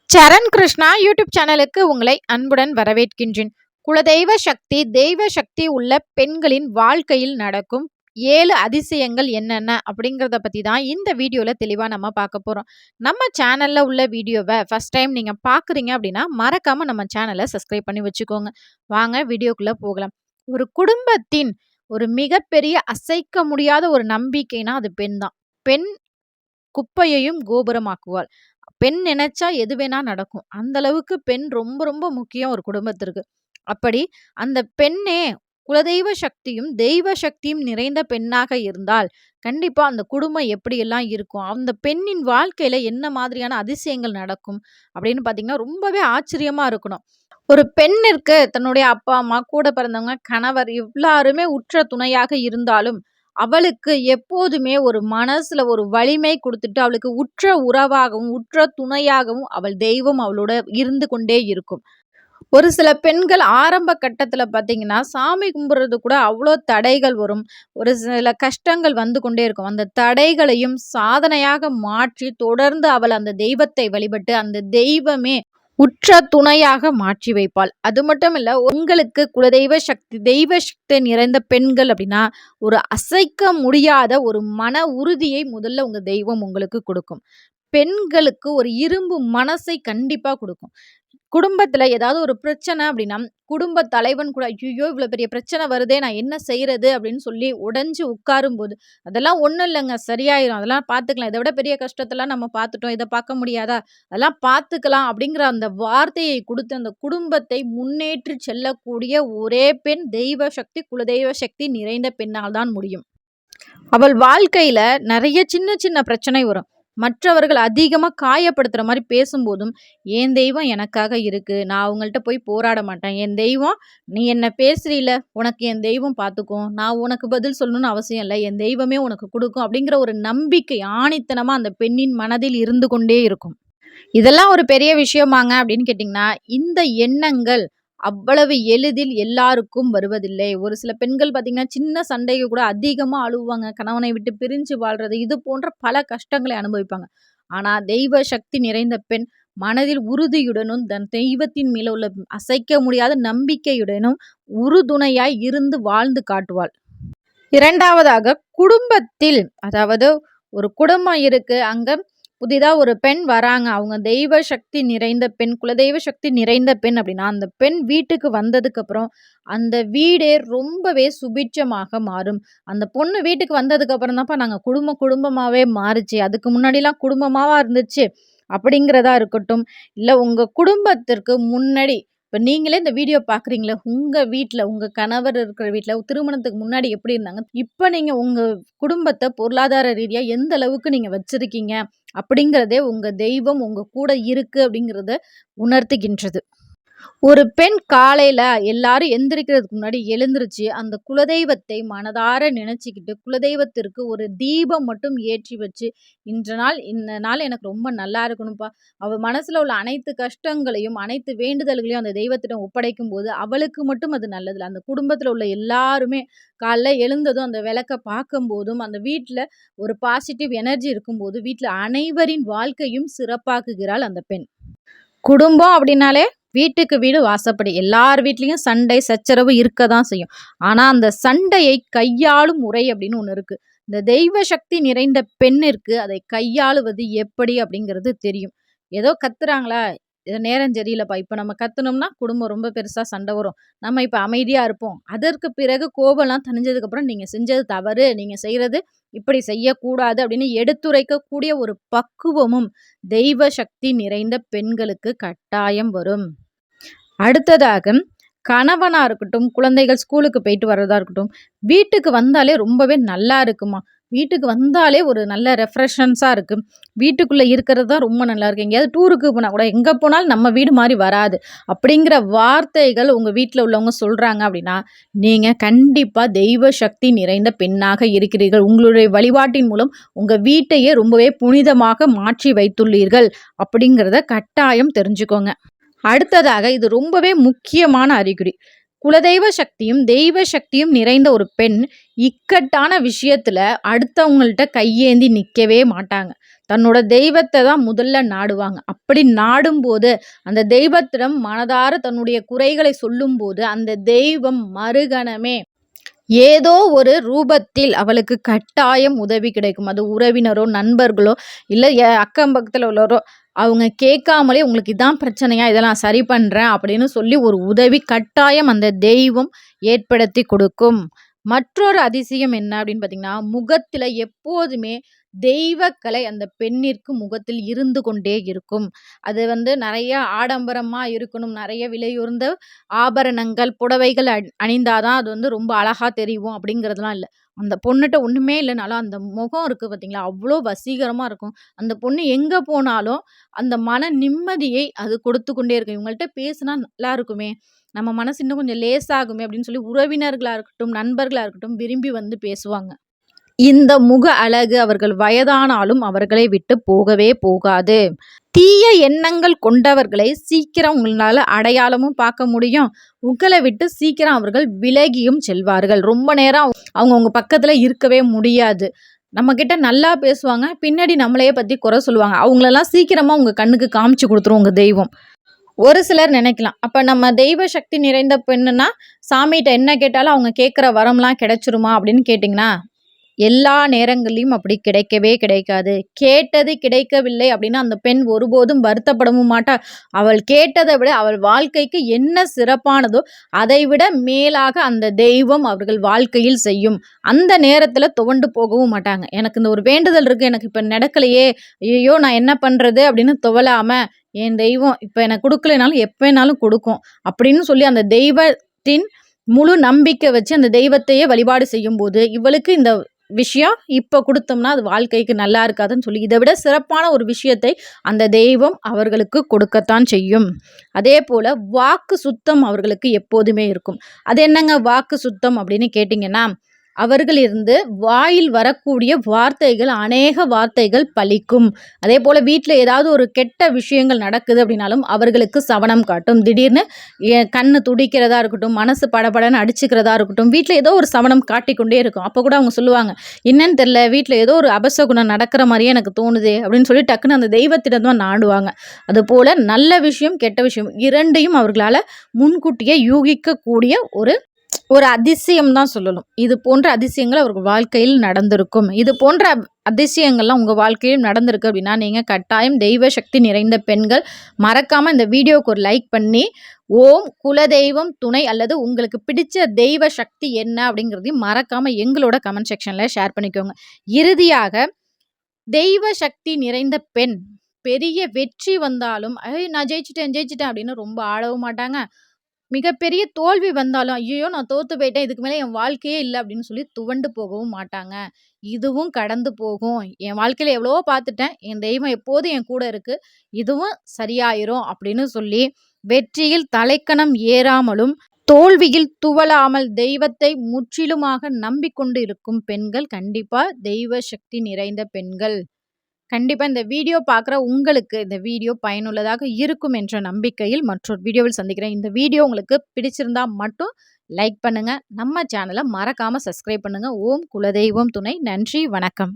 சரண் Krishna YouTube சேனலுக்கு உங்களை அன்புடன் வரவேற்கின்றேன். குலதெய்வ சக்தி, தெய்வ சக்தி உள்ள பெண்களின் வாழ்க்கையில் நடக்கும் 7 அதிசயங்கள் என்னென்ன அப்படிங்கிறத பற்றி தான் இந்த வீடியோவில் தெளிவாக நம்ம பார்க்க போகிறோம். நம்ம சேனலில் உள்ள வீடியோவை ஃபஸ்ட் டைம் நீங்கள் பார்க்குறீங்க அப்படின்னா மறக்காமல் நம்ம சேனலை சப்ஸ்கிரைப் பண்ணி வச்சுக்கோங்க. வாங்க வீடியோக்குள்ளே போகலாம். ஒரு குடும்பத்தின் ஒரு மிகப்பெரிய அசைக்க முடியாத ஒரு நம்பிக்கைனா அது பெண் தான். பெண் குப்பையையும் கோபுரமாக்குவாள். பெண் நினைச்சா எது வேணா நடக்கும். அந்த அளவுக்கு பெண் ரொம்ப ரொம்ப முக்கியம் ஒரு குடும்பத்திற்கு. அப்படி அந்த பெண்ணே குலதெய்வ சக்தியும் தெய்வ சக்தியும் நிறைந்த பெண்ணாக இருந்தால் கண்டிப்பா அந்த குடும்பம் எப்படியெல்லாம் இருக்கும், அந்த பெண்ணின் வாழ்க்கையில என்ன மாதிரியான அதிசயங்கள் நடக்கும் அப்படின்னு பார்த்தீங்கன்னா ரொம்பவே ஆச்சரியமா இருக்கணும். ஒரு பெண்ணிற்கு தன்னுடைய அப்பா அம்மா கூட பிறந்தவங்க கணவர் எல்லாருமே உற்ற துணையாக இருந்தாலும் அவளுக்கு எப்போதுமே ஒரு மனசுல ஒரு வலிமை குடுத்துட்டு, அவளுக்கு உற்ற உறவாகவும், உற்ற துணையாகவும் அவள் தெய்வம் அவளோட இருந்து கொண்டே இருக்கும். ஒரு சில பெண்கள் ஆரம்ப கட்டத்துல பார்த்தீங்கன்னா, சாமி கும்பிடுறது கூட அவ்ளோ தடைகள் வரும். ஒரு சில கஷ்டங்கள் வந்து கொண்டே இருக்கும். அந்த தடைகளையும் சாதனையாக மாற்றி, தொடர்ந்து அவள் அந்த தெய்வத்தை வழிபட்டு, அந்த தெய்வமே உற்ற துணையாக மாற்றி வைப்பாள். அது மட்டும் இல்ல, உங்களுக்கு குலதெய்வ சக்தி, தெய்வ சக்தி நிறைந்த பெண்கள் அப்படின்னா, ஒரு அசைக்க முடியாத ஒரு மன உறுதியை முதல்ல உங்க தெய்வம் உங்களுக்கு குடுக்கும். பெண்களுக்கு ஒரு இரும்பு மனசை கண்டிப்பா குடுக்கும். குடும்பத்துல ஏதாவது ஒரு பிரச்சனை அப்படின்னா, குடும்ப தலைவன் கூட ஐய்யய்யோ! இவ்வளோ பெரிய பிரச்சனை வருதே! நான் என்ன செய்றது? அப்படின்னு சொல்லி உடைஞ்சு உட்காரும்போது, அதெல்லாம் ஒண்ணும் இல்லங்க. சரியாயிரும். அதெல்லாம் பார்த்துக்கலாம். இத விட பெரிய கஷ்டத்தெல்லாம் நம்ம பார்த்துட்டோம். இத பார்க்க முடியாதா? அதெல்லாம் பார்த்துக்கலாம் அப்படிங்கிற அந்த வார்த்தையை குடுத்து அந்த குடும்பத்தை முன்னேற்றி செல்லக்கூடிய ஒரே பெண் தெய்வ சக்தி, குலதெய்வ சக்தி நிறைந்த பெண்ணால் தான் முடியும். அவள் வாழ்க்கையில நெறைய சின்ன சின்ன பிரச்சனை வரும். மற்றவர்கள் அதிகமா காயப்படுத்துற மாரி பேசும்போதும், "என் தெய்வம் எனக்காக இருக்கு. நான் அவங்கள்ட்ட போய் போராட மாட்டேன். என் தெய்வம் நீ என்ன பேசுறீல, உனக்கு என் தெய்வம் பார்த்துக்கும். நான் உனக்கு பதில் சொல்லணும்னு அவசியம் இல்ல. என் தெய்வமே உனக்கு குடுக்கும்." அப்படிங்கிற ஒரு நம்பிக்கை ஆணித்தனமா அந்த பெண்ணின் மனதில் இருந்து கொண்டே இருக்கும். இதெல்லாம் ஒரு பெரிய விஷயமாங்க அப்படின்னு கேட்டிங்கன்னா, இந்த எண்ணங்கள் அவ்வளவு எளிதில் எல்லாருக்கும் வருவதில்லை. ஒரு சில பெண்கள் பார்த்தீங்கன்னா, சின்ன சண்டைக்கு கூட அதிகமா அழுவாங்க. கணவனை விட்டு பிரிஞ்சு வாழ்றது, இது போன்ற பல கஷ்டங்களை அனுபவிப்பாங்க. ஆனா, தெய்வ சக்தி நிறைந்த பெண் மனதில் உறுதியுடனும், தன் தெய்வத்தின் மேல உள்ள அசைக்க முடியாத நம்பிக்கையுடனும் உறுதுணையாய் இருந்து வாழ்ந்து காட்டுவாள். 2வதாக குடும்பத்தில் அதாவது ஒரு குடும்பம் இருக்கு. அங்க புதிதா ஒரு பெண் வராங்க. அவங்க தெய்வ சக்தி நிறைந்த பெண், குலதெய்வ சக்தி நிறைந்த பெண் அப்படின்னா, அந்த பெண் வீட்டுக்கு வந்ததுக்கப்புறம், அந்த வீடே ரொம்பவே சுபிட்சமாக மாறும். அந்த பொண்ணு வீட்டுக்கு வந்ததுக்கப்புறம் தான்ப்பா நாங்க குடும்பமாவே மாறுச்சு. அதுக்கு முன்னாடிலாம் குடும்பமாவா இருந்துச்சு. அப்படிங்கிறதா இருக்கட்டும், இல்ல உங்க குடும்பத்திற்கு முன்னாடி இப்ப நீங்களே இந்த வீடியோ பார்க்குறீங்களே, உங்க வீட்ல, உங்க கணவர் இருக்கிற வீட்ல திருமணத்துக்கு முன்னாடி எப்படி இருந்தாங்க? இப்ப நீங்க உங்க குடும்பத்த பொருளாதார ரீதியா எந்த அளவுக்கு நீங்க வச்சிருக்கீங்க? அப்படிங்கிறதே உங்க தெய்வம் உங்க கூட இருக்கு அப்படிங்கிறத உணர்த்துகின்றது. ஒரு பெண் காலையில எல்லாரும் எந்திரிக்கிறதுக்கு முன்னாடி எழுந்திருச்சு, அந்த குலதெய்வத்தை மனதார நினைச்சுக்கிட்டு, குலதெய்வத்திற்கு ஒரு தீபம் மட்டும் ஏற்றி வச்சு, இந்த நாள் எனக்கு ரொம்ப நல்லா இருக்கணும்ப்பா. அவ மனசுல உள்ள அனைத்து கஷ்டங்களையும், அனைத்து வேண்டுதல்களையும் அந்த தெய்வத்திடம் ஒப்படைக்கும்போது, அவளுக்கு மட்டும் அது நல்லதில்ல. அந்த குடும்பத்தில உள்ள எல்லாருமே காலைல எழுந்ததும் அந்த விளக்க பார்க்கும்போதும், அந்த வீட்ல ஒரு பாசிட்டிவ் எனர்ஜி இருக்கும்போது, வீட்ல அனைவரின் வாழ்க்கையும் சிறப்பாக்குகிறாள் அந்த பெண். குடும்பம் அப்படின்னாலே வீட்டுக்கு வீடு வாசப்படி. எல்லார் வீட்லயும் சண்டை, சச்சரவு இருக்க தான் செய்யும். ஆனா, அந்த சண்டையை கையாளும் முறை அப்படின்னு ஒண்ணு இருக்கு. இந்த தெய்வ சக்தி நிறைந்த பெண்ணிற்கு அதை கையாளுவது எப்படி அப்படிங்கிறது தெரியும். ஏதோ கத்துறாங்களா, "இது நேரம் சரியில்லப்பா. இப்ப நம்ம கத்துனோம்னா குடும்பம் ரொம்ப பெருசா சண்டை வரும். நம்ம இப்ப அமைதியா இருப்போம். அதற்கு பிறகு கோபம்லாம் தணிஞ்சதுக்கப்புறம் நீங்க செஞ்சது தவறு. நீங்க செய்றது இப்படி செய்யக்கூடாது." அப்படின்னு எடுத்துரைக்கக்கூடிய ஒரு பக்குவமும் தெய்வ சக்தி நிறைந்த பெண்களுக்கு கட்டாயம் வரும். அடுத்ததாக கணவனா இருக்கட்டும், குழந்தைகள் ஸ்கூலுக்கு போயிட்டு வர்றதா இருக்கட்டும், வீட்டுக்கு வந்தாலே ரொம்பவே நல்லா இருக்குமா. வீட்டுக்கு வந்தாலே ஒரு நல்ல ரெஃப்ரெஷன்ஸா இருக்கு. வீட்டுக்குள்ள இருக்கிறது தான் ரொம்ப நல்லா இருக்கு. எங்கேயாவது டூருக்கு போனா கூட, எங்க போனாலும் நம்ம வீடு மாரி வராது. அப்படிங்கிற வார்த்தைகள் உங்க வீட்ல உள்ளவங்க சொல்றாங்க அப்படின்னா, நீங்க கண்டிப்பா தெய்வ சக்தி நிறைந்த பெண்ணாக இருக்கிறீர்கள். உங்களுடைய வழிபாட்டின் மூலம் உங்க வீட்டையே ரொம்பவே புனிதமாக மாற்றி வைத்துள்ளீர்கள். அப்படிங்கிறத கட்டாயம் தெரிஞ்சுக்கோங்க. அடுத்ததாக இது ரொம்பவே முக்கியமான அறிகுறி. குலதெய்வ சக்தியும், தெய்வ சக்தியும் நிறைந்த ஒரு பெண் இக்கட்டான விஷயத்துல அடுத்தவங்கள்ட்ட கையேந்தி நிக்கவே மாட்டாங்க. தன்னோட தெய்வத்த தான் முதல்ல நாடுவாங்க. அப்படி நாடும்போது, அந்த தெய்வத்திடம் மனதார தன்னுடைய குறைகளை சொல்லும்போது, அந்த தெய்வம் மறுகணமே ஏதோ ஒரு ரூபத்தில் அவளுக்கு கட்டாயம் உதவி கிடைக்கும். அது உறவினரோ, நண்பர்களோ, இல்ல அக்கம் பக்கத்துல உள்ளவரோ, அவங்க கேட்காமலே உங்களுக்கு இதான் பிரச்சனையா? இத நான் சரி பண்றேன் அப்படின்னு சொல்லி ஒரு உதவி கட்டாயம் அந்த தெய்வம் ஏற்படுத்தி கொடுக்கும். மற்றொரு அதிசயம் என்ன அப்படின்னு பார்த்தீங்கன்னா, முகத்தில எப்போதுமே தெய்வக்கலை அந்த பெண்ணிற்கு முகத்தில் இருந்து கொண்டே இருக்கும். அது நெறைய ஆடம்பரமா இருக்கணும். நெறைய விலையுயர்ந்த ஆபரணங்கள், புடவைகள் அணிந்தா தான் அது ரொம்ப அழகா தெரியும் அப்படிங்கிறதுலாம் இல்ல. அந்த பொண்ணுட்ட ஒண்ணுமே இல்லனாலும், அந்த முகம் இருக்கு பார்த்தீங்களா, அவ்ளோ வசீகரமா இருக்கும். அந்த பொண்ணு எங்க போனாலும், அந்த மன நிம்மதியை அது கொடுத்து கொண்டே இருக்கும். இவங்கள்ட்ட பேசினா நல்லா இருக்குமே, நம்ம மனசு இன்னும் கொஞ்சம் லேசாகுமே அப்படின்னு சொல்லி உறவினர்களா இருக்கட்டும், நண்பர்களா இருக்கட்டும் விரும்பி பேசுவாங்க. இந்த முக அழகு அவர்கள் வயதானாலும் அவர்களை விட்டு போகவே போகாது. தீய எண்ணங்கள் கொண்டவர்களை சீக்கிரம் உங்களால அடையாளமும் பார்க்க முடியும். உங்கள விட்டு சீக்கிரம் அவர்கள் விலகியும் செல்வார்கள். ரொம்ப நேரம் அவங்க உங்க பக்கத்துல இருக்கவே முடியாது. நம்மகிட்ட நல்லா பேசுவாங்க. பின்னாடி நம்மளையே பத்தி குறை சொல்லுவாங்க. அவங்களெல்லாம் சீக்கிரமா உங்க கண்ணுக்கு காமிச்சு குடுத்துரும் உங்க தெய்வம். ஒரு சிலர் நினைக்கலாம், அப்ப நம்ம தெய்வ சக்தி நிறைந்த பெண்ணுன்னா, சாமிட்ட என்ன கேட்டாலும் அவங்க கேட்கிற வரம்லாம் கிடைச்சிருமா அப்படின்னு கேட்டீங்கன்னா, எல்லா நேரங்கள்லயும் அப்படி கிடைக்கவே கிடைக்காது. கேட்டது கிடைக்கவில்லை அப்படின்னா, அந்த பெண் ஒருபோதும் வருத்தப்படவும் மாட்டா. அவள் கேட்டதை விட அவள் வாழ்க்கைக்கு என்ன சிறப்பானதோ, அதை விட மேலாக அந்த தெய்வம் அவர்கள் வாழ்க்கையில் செய்யும். அந்த நேரத்துல துவண்டு போகவும் மாட்டாங்க. எனக்கு இந்த ஒரு வேண்டுதல் இருக்கு. எனக்கு இப்ப நடக்கலையே! ஐயய்யோ! நான் என்ன பண்றது? அப்படின்னு துவலாம, என் தெய்வம் இப்ப எனக்கு குடுக்கலைனாலும் எப்ப வேணாலும் குடுக்கும். அப்படின்னு சொல்லி அந்த தெய்வத்தின் முழு நம்பிக்கை வச்சு அந்த தெய்வத்தையே வழிபாடு செய்யும்போது, இவளுக்கு இந்த விஷயம் இப்ப குடுத்தோம்னா, அது வாழ்க்கைக்கு நல்லா இருக்காதுன்னு சொல்லி, இத விட சிறப்பான ஒரு விஷயத்தை அந்த தெய்வம் அவர்களுக்கு கொடுக்கத்தான் செய்யும். அதேபோல வாக்கு சுத்தம் அவர்களுக்கு எப்போதுமே இருக்கும். அது என்னங்க வாக்கு சுத்தம் அப்படின்னு கேட்டீங்கன்னா, அவர்களிருந்து வாயில் வரக்கூடிய வார்த்தைகள் அநேக வார்த்தைகள் பலிக்கும். அதேபோல வீட்ல ஏதாவது ஒரு கெட்ட விஷயங்கள் நடக்குது அப்படின்னாலும், அவர்களுக்கு சவனம் காட்டும். திடீர்னு கண்ணு துடிக்கிறதா இருக்கட்டும், மனசு படபடன்னு அடிச்சுக்கிறதா இருக்கட்டும், வீட்ல ஏதோ ஒரு சவனம் காட்டிக்கொண்டே இருக்கும். அப்ப கூட அவங்க சொல்லுவாங்க, "என்னன்னு தெரியல, வீட்ல ஏதோ ஒரு அபசகுனம் நடக்கிற மாரியே எனக்கு தோணுதே" அப்படின்னு சொல்லி டக்குன்னு அந்த தெய்வத்திடம் தான் நாடுவாங்க. அதுபோல நல்ல விஷயம், கெட்ட விஷயம் 2யும் அவர்களால முன்கூட்டியே யூகிக்கக்கூடிய ஒரு அதிசயம் தான் சொல்லணும். இது போன்ற அதிசயங்கள் அவர்கள் வாழ்க்கையில் நடந்திருக்கும். இது போன்ற அதிசயங்கள்லாம் உங்க வாழ்க்கையில் நடந்திருக்கு அப்படின்னா, நீங்க கட்டாயம் தெய்வ சக்தி நிறைந்த பெண்கள் மறக்காம இந்த வீடியோவுக்கு ஒரு லைக் பண்ணி, ஓம் குலதெய்வம் துணை அல்லது உங்களுக்கு பிடிச்ச தெய்வ சக்தி என்ன அப்படிங்கிறதையும் மறக்காம எங்களோட கமெண்ட் செக்ஷன்ல ஷேர் பண்ணிக்கோங்க. இறுதியாக தெய்வ சக்தி நிறைந்த பெண் பெரிய வெற்றி வந்தாலும், நான் ஜெயிச்சுட்டேன், ஜெயிச்சுட்டேன்" அப்படின்னு ரொம்ப ஆடவும் மாட்டாங்க. மிகப்பெரிய தோல்வி வந்தாலும், "ஐயய்யோ! நான் தோத்து போயிட்டேன். இதுக்கு மேல என் வாழ்க்கையே இல்ல" அப்படின்னு சொல்லி துவண்டு போகவும் மாட்டாங்க. "இதுவும் கடந்து போகும். என் வாழ்க்கையில எவ்வளவோ பார்த்துட்டேன். என் தெய்வம் எப்போதும் என் கூட இருக்கு. இதுவும் சரியாயிரும்" அப்படின்னு சொல்லி வெற்றியில் தலைக்கணம் ஏறாமலும், தோல்வியில் துவளாமல் தெய்வத்தை முற்றிலுமாக நம்பிக்கொண்டு இருக்கும் பெண்கள் கண்டிப்பா தெய்வ சக்தி நிறைந்த பெண்கள். கண்டிப்பா இந்த வீடியோ பார்க்குற உங்களுக்கு இந்த வீடியோ பயனுள்ளதாக இருக்கும் என்ற நம்பிக்கையில் மற்றொரு வீடியோவில் சந்திக்கிறேன். இந்த வீடியோ உங்களுக்கு பிடிச்சிருந்தா மட்டும் லைக் பண்ணுங்க. நம்ம சேனல மறக்காம சப்ஸ்கிரைப் பண்ணுங்க. ஓம் குலதெய்வம் துணை. நன்றி, வணக்கம்.